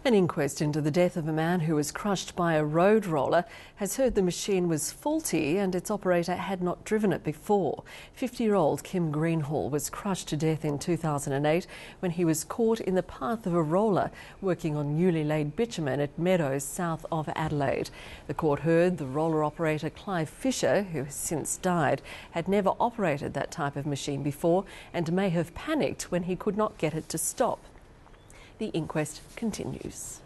An inquest into the death of a man who was crushed by a road roller has heard the machine was faulty and its operator had not driven it before. 50-year-old Kim Greenhall was crushed to death in 2008 when he was caught in the path of a roller working on newly laid bitumen at Meadows, south of Adelaide. The court heard the roller operator Clive Fisher, who has since died, had never operated that type of machine before and may have panicked when he could not get it to stop. The inquest continues.